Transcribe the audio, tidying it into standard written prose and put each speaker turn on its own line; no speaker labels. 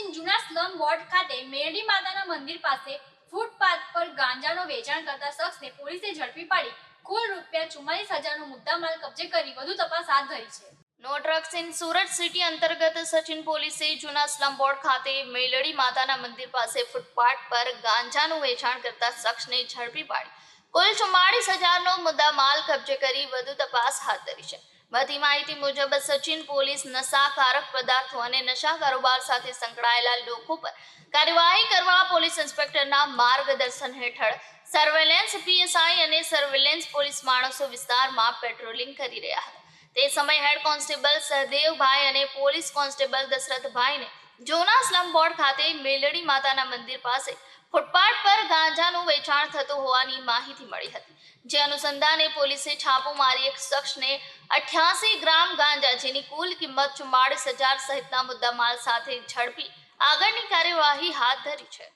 સચિન જૂના slum ward ખાતે મેરડી માતાના મંદિર પાસે ફૂટપાથ પર ગાંજાનો વેચાણ કરતા શખ્સને પોલીસે ઝડપી પાડી કુલ ₹44,000નો મુદ્દામાલ કબજે કરી વધુ તપાસ હાથ ધરી છે.
No drugs in Surat city અંતર્ગત સચિન પોલીસે જૂના સ્લમ બોર્ડ ખાતે મેલડી માતાના મંદિર પાસે ફૂટપાથ પર ગાંજાનું વેચાણ કરતા શખ્સને ઝડપી પાડી કુલ ₹44,000નો મુદ્દામાલ કબજે કરી વધુ તપાસ હાથ ધરી છે. મળતી માહિતી મુજબ સચિન પોલીસ નશાકારક પદાર્થો અને નશા કારોબાર સાથે સંકળાયેલા લોકો પર કાર્યવાહી કરવા પોલીસ ઇન્સ્પેક્ટરના માર્ગદર્શન હેઠળ સર્વેલન્સ પીએસઆઈ અને સર્વેલન્સ પોલીસ માણસો વિસ્તારમાં પેટ્રોલિંગ કરી રહ્યા હતા. તે સમયે હેડ કોન્સ્ટેબલ સહદેવભાઈ અને પોલીસ કોન્સ્ટેબલ દશરથભાઈને જૂના સ્લમ બોર્ડ ખાતે મેલડી માતાના મંદિર પાસે ફૂટપાથ પર ગાંજાનું વેચાણ થતું હોવાની માહિતી મળી હતી. જે અનુસંધાને પોલીસે છાપો મારી એક શખ્સને 88 ગ્રામ ગાંજા જેની કુલ કિંમત ₹44,000 સહિતના મુદ્દામાલ સાથે ઝડપી આગળની કાર્યવાહી હાથ ધરી છે.